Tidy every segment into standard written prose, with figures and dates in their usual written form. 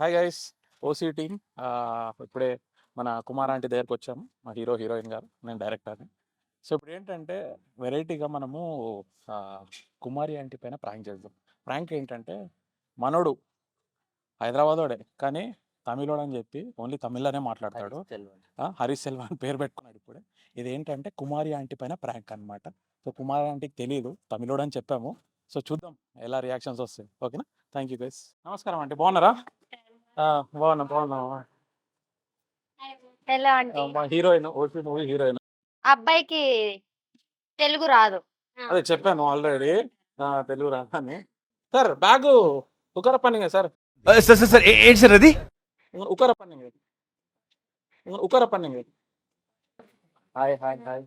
Hi guys, OC team. ఇప్పుడే మన Kumar aunty దగ్గరకు వచ్చాము, మా హీరోయిన్ గారు, నేను డైరెక్టర్ని. సో ఇప్పుడు ఏంటంటే వెరైటీగా మనము ఆ, కుమారి ఆంటీ పైన ప్రాంక్ చేద్దాం. ప్రాంక్ ఏంటంటే మనోడు హైదరాబాదోడే కానీ తమిళోడు అని చెప్పి ఓన్లీ తమిళ్లోనే మాట్లాడతాడు. హరీష్ సెల్వా అని పేరు పెట్టుకున్నాడు ఇప్పుడే. ఇది ఏంటంటే కుమారి ఆంటీ పైన ప్రాంక్ అనమాట. సో కుమారి ఆంటీకి తెలియదు తమిళోడు అని చెప్పాము. సో చూద్దాం ఎలా రియాక్షన్స్ వస్తాయి. ఓకేనా? Thank you guys. నమస్కారం ఆంటీ, బాగున్నారా? బాగున్నా. ఎలా అంటే మా హీరోయిన్, ఓసీ మూవీ హీరోయిన్. అబ్బాయికి తెలుగు రాదు. అదే చెప్పాను ఆల్రెడీ, తెలుగు రాదని. సార్ బ్యాగ్ ఉకర పన్నింగ్ సార్, సార్ సార్ సార్ ఏంటి సార్ అది? ఉకర పన్నింగ్, ఉకర పన్నింగ్. Hi hi hi.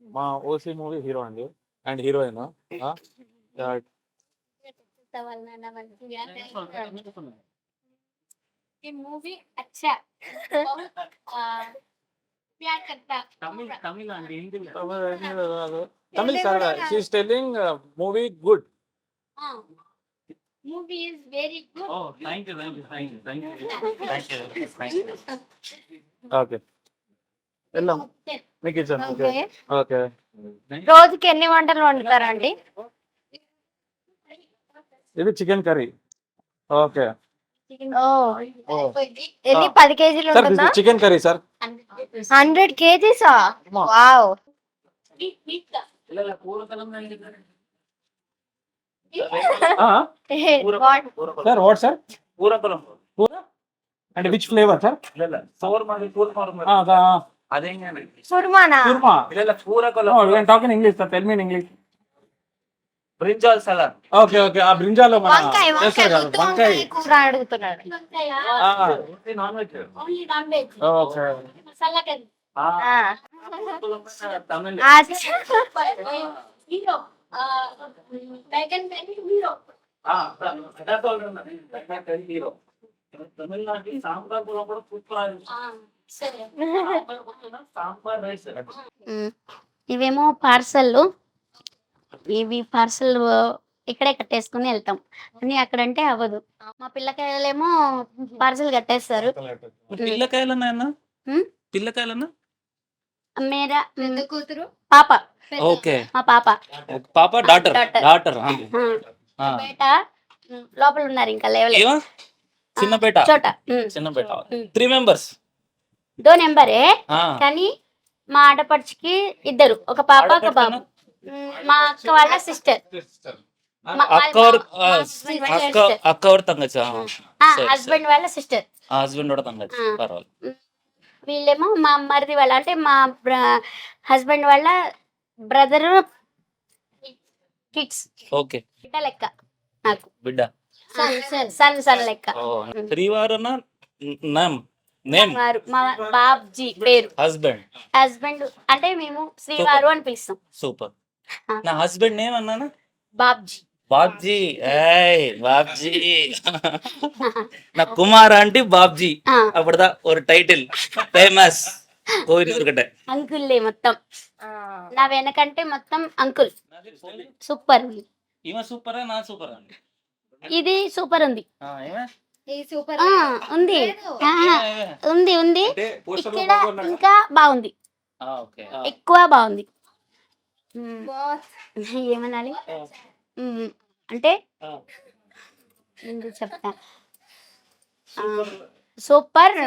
మా ఓసీ మూవీ హీరో అండి అండ్ హీరోయిన్. ये मूवी अच्छा प्यार करता Tamil sir, she's telling movie good. Movie is very good. Okay వెళ్దాం, మీకు ఇచ్చాను. ఓకే. ఓకే, రోజుకి ఎన్ని వంటలు వండుతారండి? ఇది చికెన్ కర్రీ. ఓకే, ఓ, ఎన్ని 10 కేజీలు సార్ ఉంటుందా? Chicken curry sir. 100 కేజీసా? వావ్. Sir what sir? పూర అంటే విచ్ ఫ్లేవర్ సార్? కుర్మానా? Korma. Talking English sir, tell me in English. Brinjal salad. Okay okay, ఆ బ్రింజాలో మన వంకాయ చేస్తారు కదా, వంకాయ. కూర అడుగుతున్నాడు. Non veg. Okay, Tamil. Hero Tamil Nadu sambar కూడా సూపర్. సాంబార్ రైస్. ఇవేమో పార్సల్, ఇవి పార్సల్ ఇక్కడే కట్టేసుకుని వెళ్తాం కానీ అక్కడంటే అవ్వదు. మా పిల్లకాయలేమో పార్సల్ కట్టేస్తారు. పిల్లకాయలన్నా హ్మ్? పిల్లకాయలన్నా మేరా కూతురు పాప, ఓకే. మా పాప పాప డాటర్ Daughter. డాటర్ బేట లోపల ఉన్నారు, ఇంకా లేవలేదు. ఏమా చిన్న బేట చోట చిన్న బేట 3 members. దో నెంబరే కానీ మా ఆడపడుచుకి ఇద్దరు, ఒక పాప ఒక బాబు. మా అక్క వాళ్ళ సిస్టర్, అక్క ఎవరు తంగచ్చా? హస్బెండ్ వాళ్ళ సిస్టర్. హస్బెండ్ కూడా తంగచ్చు, పర్వాలేదు. వీళ్ళేమో మా మరిది వాళ్ళ, అంటే మా హస్బెండ్ వాళ్ళ బ్రదర్ కిడ్స్. ఓకే, బిడ్డ లెక్క నాకు, బిడ్డ. సన్ లెక్క. శ్రీవారన నేమ్ వారు మా బాబ్జీ పేరు. హస్బెండ్ అంటే మేము శ్రీవారు అని పిలుస్తాం. సూపర్. నా హస్బెండ్ నేమ్ అన్నానా? బాబ్జీ. బాబ్జీ. ఏయ్ బాబ్జీ. నా కుమార్ ఆంటీ బాబ్జీ. అప్పుడుదా ஒரு டைட்டில் ఫేమస్ కోయినూరుగడ్డ. అంకుల్లే మొత్తం, నా వెనకంటే మొత్తం అంకుల్. సూపర్. ఈమె సూపరా నా సూపరా? ఇది సూపర్ ఉంది. సూపర్ ఉంది ఉంది ఉంది ఇక్కడ ఇంకా బాగుంది, ఎక్కువ బాగుంది. ఏమనాలి అంటే చెప్తా, super,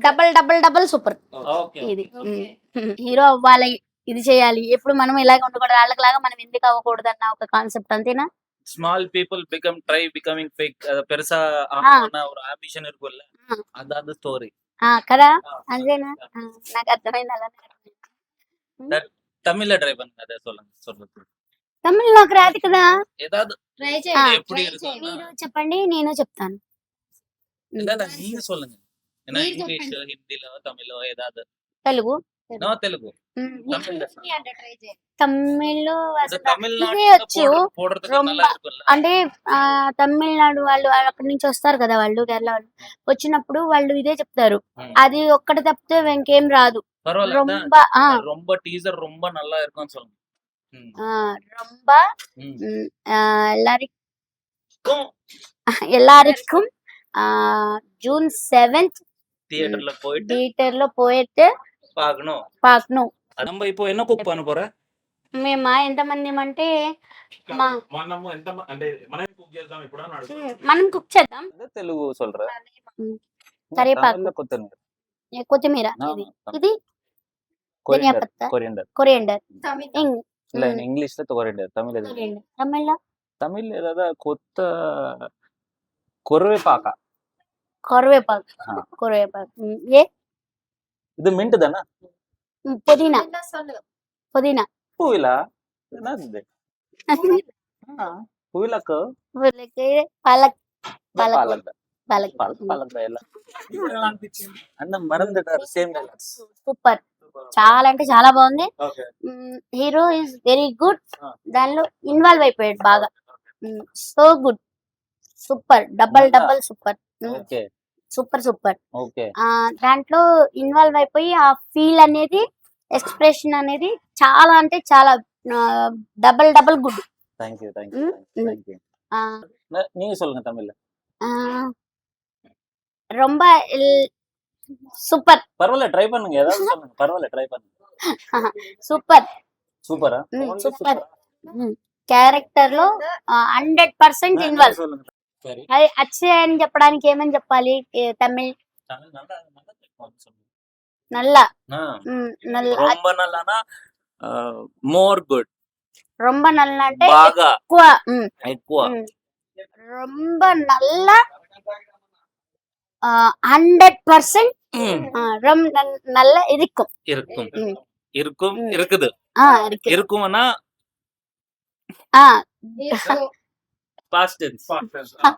double double double super. ఇది హీరో అవ్వాలి, ఇది చేయాలి, ఎప్పుడు మనం ఇలాగ ఉండకూడదు, వాళ్ళకిలాగా మనం ఎందుకు అవ్వకూడదు అన్న ఒక కాన్సెప్ట్, అంతేనా? Small people become try becoming fake. அது பெருசா ஒரு ஆம்பிஷன் இருக்குல்ல, அதான் ஸ்டோரி కదా, అంతేనా? నాకు అర్థమైంది, అలా தமிழ்ல ட்ரை பண்ணுங்க. அதை சொல்லுங்க. తమిళ్ నాకు రాదు కదా, ஏதாவது ట్రై எப்படி இருக்கு? మీరు చెప్పండి, నేను చెప్తాను. இல்ல நீங்க சொல்லுங்க. ஏன்னா இங்கிலீஷ், ஹிந்தில, தமிழ்ல ஏதாவது. తెలుగు. நோ தெலுங்கு. తమిళ్ தமிழ்நாடு ఇదే వచ్చు. போடுறதுக்கு நல்லா இருக்குல்ல. అంటే తమిళనాడు వాళ్ళు అక్కడి నుంచి వస్తారు కదా, వాళ్ళు కేరళ వాళ్ళు వచ్చినప్పుడు వాళ్ళు ఇదే చెప్తారు. అది ఒక్కటి తప్పితే ఇంకేం రాదు. பரவாயில்ல, ரொம்ப டீசர் ரொம்ப நல்லா இருக்கும்னு சொல்லுங்க. రొంబ எல்லாரும் எல்லாருக்கும் ஜூன் 7th தியேட்டர்ல போயிட்டு திయేட்டர்లో పోయితే பார்க்கணும். பார்க்கணும். நம்ம இப்போ என்ன குக் பண்ண போற? మేమా ఎంతమంది అంటే మనము ఎంత అంటే మనం కుక్ చేద్దాం ఇప్పుడు అని అడుగుతున్నా. మనం కుక్ చేద్దాం. తెలుగు சொல்ற. కరివేపాకు, కొత్తిమీర, ఇది ధనియా పత్తా, కొరియండర్, இல்ல இங்கிலீஷ்ல கொரியண்டர், தமிழ்ல తమిళ్లో தமிழ்ல ஏதாவது கொத்த கொருவேப்பாக்கா. కరివేపాకు, ఏ இது மின்ட் தானே? పుదీనా, పుదీనా, பூவிலா என்னது? பூவிலாக்கு పాలక్, பாலக் పాలక్, பாலக் எல்லாம் అన్న మరందటారు సేమ్ డైలాగ్స్. సూపర్, చాలా అంటే చాలా బాగుంది. Okay. Hero is very good, దానిలో ఇన్వాల్వ్ అయిపోయాడు బాగా. So good, super, double super, okay super super. Okay. దాంట్లో ఇన్వాల్వ్ అయిపోయి ఆ ఫీల్ అనేది, ఎక్స్ప్రెషన్ అనేది చాలా అంటే చాలా డబల్ గుడ్. థాంక్యూ ம். நீங்க சொல்லுங்க தமிழ்ல. ரொம்ப సూపర్, பரவாயில்ல ட்ரை பண்ணுங்க, ஏதாவது சொல்லுங்க, பரவாயில்ல ட்ரை பண்ணுங்க. సూపర్, సూపరా? సూపర్. క్యారెక్టర్ లో 100% ఇన్వాల్వ్. சொல்லுங்க. சரி. అది అచ్చే అని చెప్పడానికి ఏమని చెప్పాలి? తమిళ్ தமிழ் நல்லா சொல்லுங்க. నల్ల, నల్ల, ரொம்ப நல்லானா మోర్ గుడ్. రొంబ నల్ల అంటే బాగా ఎక్కువ, ఎక్కువ. రొంబ నల్ల 100%. నల్ల ఇరుక్కుం, இருக்கும் இருக்கும் இருக்குது. இருக்கு. இருக்கும்னா పాస్ట్ టెన్స్.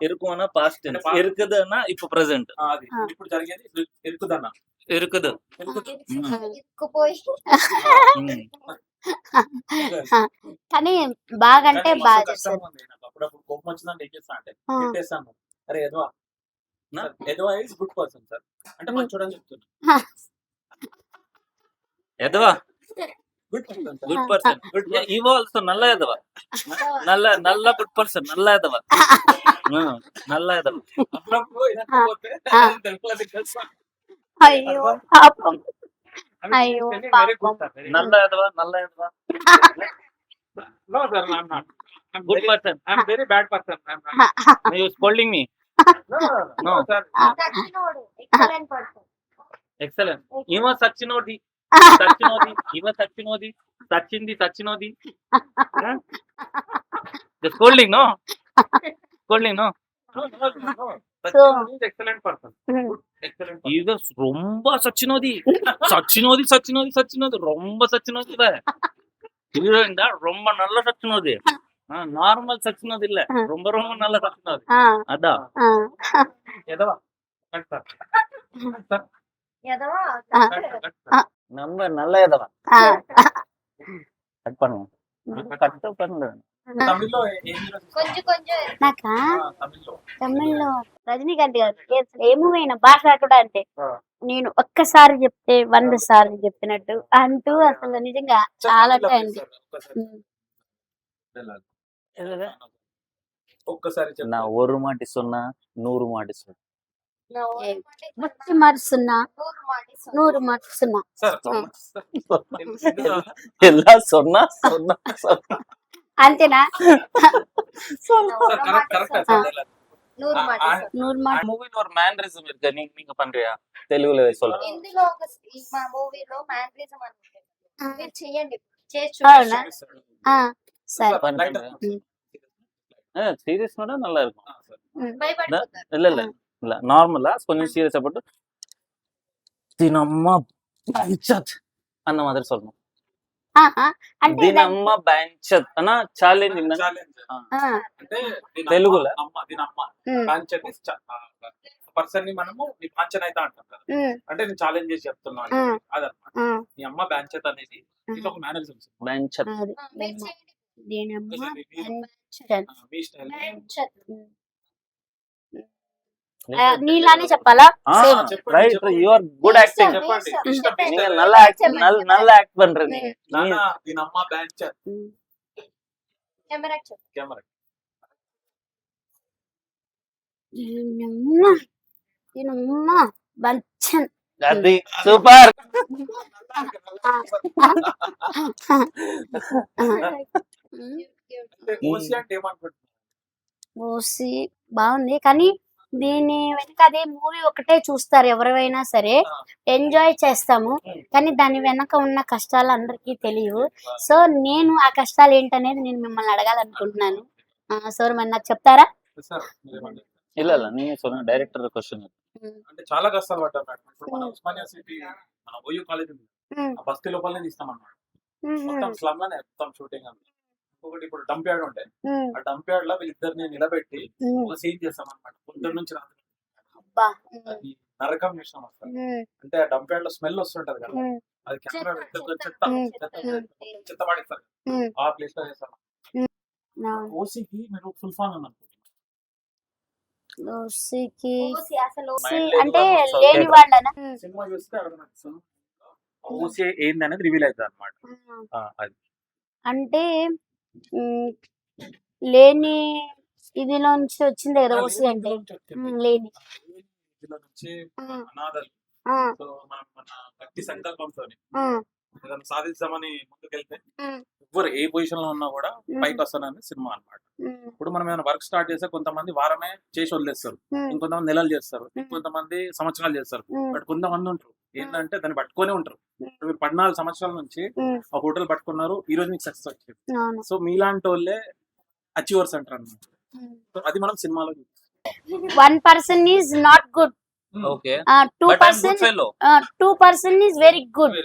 இருக்கும்னா పాస్ట్ టెన్స్. இருக்குதுன்னா இப்போ ప్రెజెంట్. అది ఇప్పుడు జరిగేది ఇరుకుదన్న. இருக்குது. ఇరుక్కుపోయి కానీ బాగా అంటే బాగా చేస్తారు. అప్పుడప్పుడు కోపం వచ్చిందంటే ఏం చేస్తా అంటే పెట్టేస్తాను. అరే ఎదవా, ఎదవా ఇస్ గుడ్ పర్సన్ సార్ అంటే మంచోడు అని చెప్తున్నా. ఎదవా good person sir. Good person. ఇవో ఆల్సో నల్ల ఎదవా. నల్ల గుడ్ పర్సన్, నల్ల ఎదవా. నల్ల ఎదవా. అప్పుడప్పుడు ఇదంతా పోతే తెలుపులది తెలుసా. అయ్యో పాపం, అయ్యో పాపం. నల్ల ఎదవా, నల్ల ఎదవా. No sir, I'm not. I'm Good very, person. I'm very bad person. I'm not. You scolding me? No sir. సచ్చినోడు, ఎక్సలెంట్ పర్సన్. Excellent. ఇవ సచ్చినోది, సచ్చినోది, ఇవ సచ్చినోది, సచ్చినోది. The scolding, no? Scolding, no? No. So, He's excellent person. Good, excellent person. இது ரொம்ப சச்சினோதி ரொம்ப சச்சினோதி. Heroine தான் ரொம்ப நல்ல சச்சினோதி. Normal சச்சினோதி இல்ல, ரொம்ப ரொம்ப நல்ல சச்சினோதி. அதான் ఎదవా. Cut sir. సార్ ఎదవా நம்ம நல்ல எதவா కట్ பண்ணுவோம். కట్ பண்ணல. తమిళ్లో ఏం హీరో? కొంచెం నాకా తమిళ్లో తమిళ్లో రజనీకాంత్ గారు ఏ మూవీ అయినా భాష కూడా అంతే. ఆ. నేను ఒక్కసారి చెప్తే 100 సార్లు చెప్పినట్టు అంటూ అసలు నిజంగా చాలా టైం. ఒక్కసారి చెప్పు. நான் ஒரு மாட்டி சொன்னா 100 மாட்டி சொன்னா. వచ్చి మరుస్తున్నా 100 మరుస్తున్నా. సార్ எல்லாம் சொன்னா అంతేనా? Correct sir. 100 మాట. 100 మాట. மூவில ஒரு மேனரிசம் இருக்கு, நீங்க பண்றியா? తెలుగులో சொல்லுங்க. ఇందులో ఒక మా మూవీలో మ్యానరిజం అని ఉంటుంది. మీరు చెయ్యండి, చేసి అవునా? సరే. சீரியஸ்னோட நல்லா இருக்கும். భయపడిపోతారు. இல்ல நார்மலா கொஞ்சம் சீரியஸா போட்டு தினம்மா பஞ்சத் அந்த மாதிரி சொல்லணும். అంటే దినమ్మ బెంచత్ అన్న ఛాలెంజ్ అంటే తెలుగులో దీని అమ్మ పాంచన్ పర్సన్ ని మనము నీ పాంచన్ అయితే అంటాం కదా, అంటే నేను ఛాలెంజ్ చేసి చెప్తున్నాను అదన్నమాట. నీ అమ్మ బ్యాంచత్ అనేది ఇది ఒక మేనరిజం. బెంచత్ నీలానే చెప్పాలా? Right, you are good acting. చెప్పండి. நீங்க நல்லா ஆக்ட் பண்றீங்க. దీని అమ్మ బ్యాంచత్. కెమెరా కెమెరా బంచన్ అది సూపర్. అంటే ఓసి అంటే ఏమనుకుంటున్నారు? ఓసి బాగుంది కానీ దీని వెనక అదే మూవీ ఒకటే చూస్తారు ఎవరైనా సరే, ఎంజాయ్ చేస్తాము కానీ దాని వెనక ఉన్న కష్టాలు అందరికీ తెలియవు. సో నేను ఆ కష్టాలు ఏంటనేది నేను మిమ్మల్ని అడగాలనుకుంటున్నాను. సార్ మరి నాకు చెప్తారా? సార్ మీరేమంటారు? ಇಲ್ಲ ಇಲ್ಲ ನೀನೇ ಸೊನ್ನ ಡೈರೆಕ್ಟರ್ ಕ್ವಶನ್. అంటే చాలా కష్టాలు పడ్డారు మేడం. ఇప్పుడు మన ఉస్మానియా సిటీ మన ఓయూ కాలేజ్ ఉంది, ఆ బస్తీ లోపలనే తీస్తాం అన్నమాట. మొత్తం స్లమ్ లోనే మొత్తం షూటింగ్ అంతా. ఇంకొకటి ఇప్పుడు డంప్ యార్డ్ ఉంటాయి, ఆ డంప్ యార్డ్ లో వీళ్ళిద్దరిని నిలబెట్టి ఒక సీన్ చేస్తాం అన్నమాట. పొద్దున్న నుంచి రాత్రి అది నరకం చేసినాం అసలు. అంటే ఆ డంప్ యార్డ్ లో స్మెల్ వస్తుంటది కదా, అది కెమెరా చెత్త పడేస్తారు, ఆ ప్లేస్ లో చేస్తాం. ఓసీకి మీరు ఫుల్ ఫామ్ అని అనుకుంటున్నారు? ఓసికి ఓసి అసలు ఓసి Mind లేదు అంటే కాబట్టి లేని వాళ్ళనా? సినిమా చూస్తే అర్థమవుతుంది ఓసీ ఏంది అనేది రివీల్ అవుతుంది అనమాట. అది అంటే లేని ఇదిలో నుంచి వచ్చింది కదా ఓసి అంటే. లేని ఇందులో నుంచి అనాథలు. సో మనం మన గట్టి సంకల్పంతో ఏదైనా సాధిద్దామని ముందుకెళ్తే ఎవరు ఏ పొజిషన్ లో ఉన్నా కూడా పైకి వస్తానని సినిమా అన్నమాట. ఇప్పుడు మనం ఏమైనా వర్క్ స్టార్ట్ చేస్తే కొంతమంది వారమే చేసి వదిలేస్తారు, ఇంకొంతమంది నెలలు చేస్తారు, ఇంకొంతమంది సంవత్సరాలు చేస్తారు. బట్ కొంతమంది ఉంటారు ఏంటంటే దాన్ని పట్టుకొనే ఉంటారు. ఇప్పుడు మీరు 14 సంవత్సరాల నుంచి ఒక హోటల్ పట్టుకున్నారు, ఈ రోజు మీకు సక్సెస్ వచ్చింది. సో మీలాంటి వాళ్ళే అచీవర్స్ అంటారు అన్నమాట. సో అది మనం సినిమాలో చూస్తాం. 1% is not good, okay 2% 2% is very good,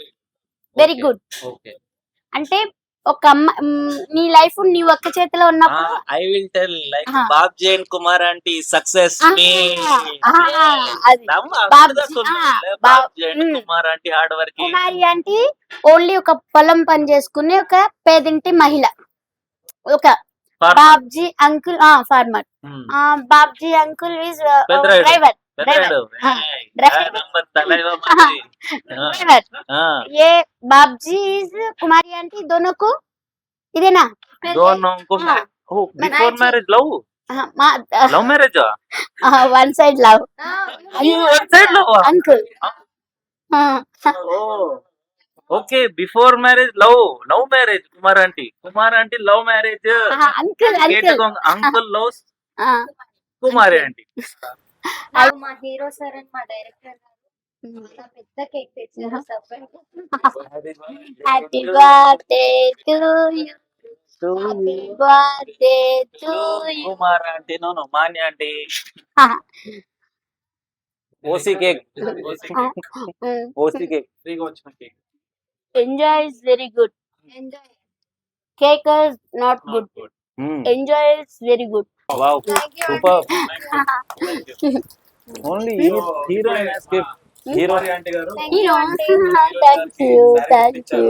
very good. Okay అంటే ఒక నీ లైఫ్ నీ ఒక్క చేతిలో ఉన్నప్పుడు I will tell like Ah. Babji and Kumar aunty success మీ అది Babji and Kumar aunty hard work. Kumari అంటే ఓన్లీ ఒక పొలం పని చేసుకునే ఒక పేదింటి మహిళ. ఒక Babji uncle farmer, Babji uncle is driver. ये बाबजी इज कुमारी आंटी दोनों को इदेना before marriage love love marriage one side love one side love uncle. Okay before marriage love marriage Kumar aunty love marriage uncle uncle uncle loves Kumari aunty. మా hero sir and మా director గారు చాలా పెద్ద cake తెచ్చారు. Happy birthday to you, happy birthday to you. Kumar aunty no Manya aunty. OC cake ఫ్రీగా వచ్చిన cake. Enjoy is very good, enjoy. cake is not good, enjoy is very good. Wow Thank you, super. aunty. Only heroine escape hero Kumari aunty గారు Hero. Thank you, thank you.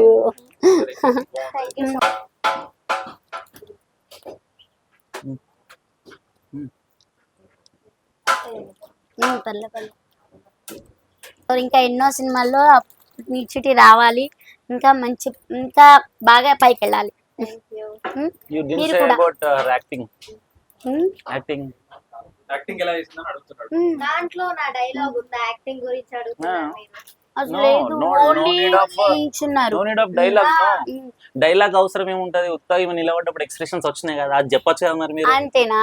Thank you. పర్లే పర్లే. ఇంకా ఎన్నో సినిమాల్లో నిచ్చిటి రావాలి, ఇంకా మంచి ఇంకా బాగా పైకి వెళ్ళాలి. Thank you. యు డిడ్ మీరు సే కూడా. About acting um, acting acting ఎలా చేసిందని అడుగుతున్నాడు. దాంట్లో నా డైలాగ్ ఉంది, యాక్టింగ్ గురించి అడుగుతున్నారు మీరు. అసలు No, లేదు, no ఓన్లీ need of- నిల్చున్నారు. No need of dialogue. Dialogue అవసరం ఏముంటది, ఉత్తగా ఇవి నిలబడ్డప్పుడు ఎక్స్ప్రెషన్స్ వచ్చినాయి కదా, అది చెప్పొచ్చు కదా మరి మీరు. అంతేనా?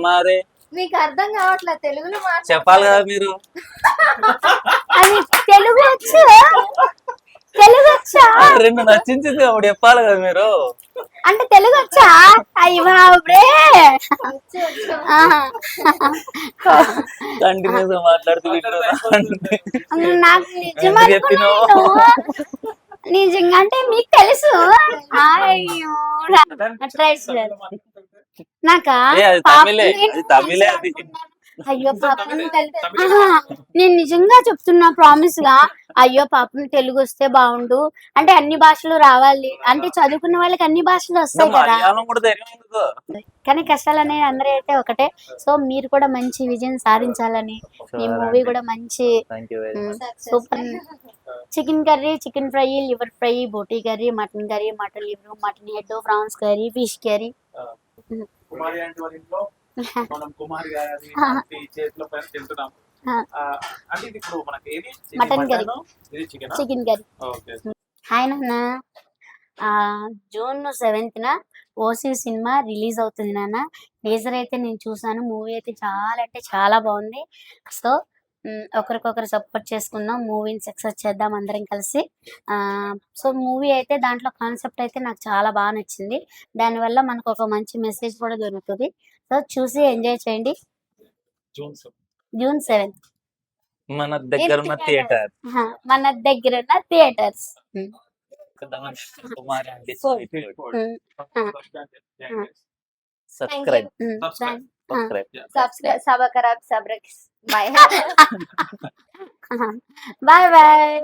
మరే మీకు అర్థం కావట్లేదు తెలుగులో చెప్పాలి కదా మీరు. అది తెలుగు వచ్చు, తెలుగు వచ్చా? రెండు నచ్చించింది అప్పుడు చెప్పాలి కదా మీరు. అంటే తెలుగు వచ్చా? అయ్యి బాబురే. కంటిన్యూస్ గా మాట్లాడుతూ నాకు నిజం చెప్పినావు. అనుకున్నాను. నిజంగా అంటే మీకు తెలుసు. అయ్యో ట్రై చేయాలి. నాకా అది తమిళే, అది తమిళే అది. అయ్యో పాపం నేను నిజంగా చెప్తున్నా ప్రామిస్ గా. అయ్యో పాపం తెలుగు వస్తే బాగుండు, అంటే అన్ని భాషలు రావాలి, అంటే చదువుకున్న వాళ్ళకి అన్ని భాషలు వస్తాయి కదా. మలయాళం కూడా ధైర్యం ఎందుకు? కానీ కష్టాలు అనేది అందరూ అయితే ఒకటే. సో మీరు కూడా మంచి విజయం సాధించాలని, ఈ మూవీ కూడా మంచి Thank you very much. Super. Chicken curry, chicken fry, liver fry, boti curry, mutton curry, mutton liver, mutton head, prawns curry, fish curry. Kumari aunty వాళ్ళ ఇంట్లో మనం కుమారి గారి ఆంటీ చేతిలో పైన తింటున్నాం. అంటే ఇది ఇప్పుడు మనకి ఏది మటన్ కర్రీ. ఇది chicken. Chicken curry. Okay. Hi నాన్న. జూన్ 7th ఓసీ సినిమా రిలీజ్ అవుతుంది నాన్న. టీజర్ అయితే నేను చూసాను. మూవీ అయితే చాలా అంటే చాలా బాగుంది. సో ఒకరికొకరు సపోర్ట్ చేసుకుందాం, మూవీని సక్సెస్ చేద్దాం అందరం కలిసి. సో మూవీ అయితే దాంట్లో కాన్సెప్ట్ అయితే నాకు చాలా బాగా నచ్చింది. దానివల్ల మనకు ఒక మంచి మెసేజ్ కూడా దొరుకుతుంది. సో చూసి ఎంజాయ్ చేయండి. జూన్ 7th మన దగ్గర ఉన్న థియేటర్ మన దగ్గర ఉన్న theatres. Kumari aunty Subscribe. Subscribe subscribe bye bye bye.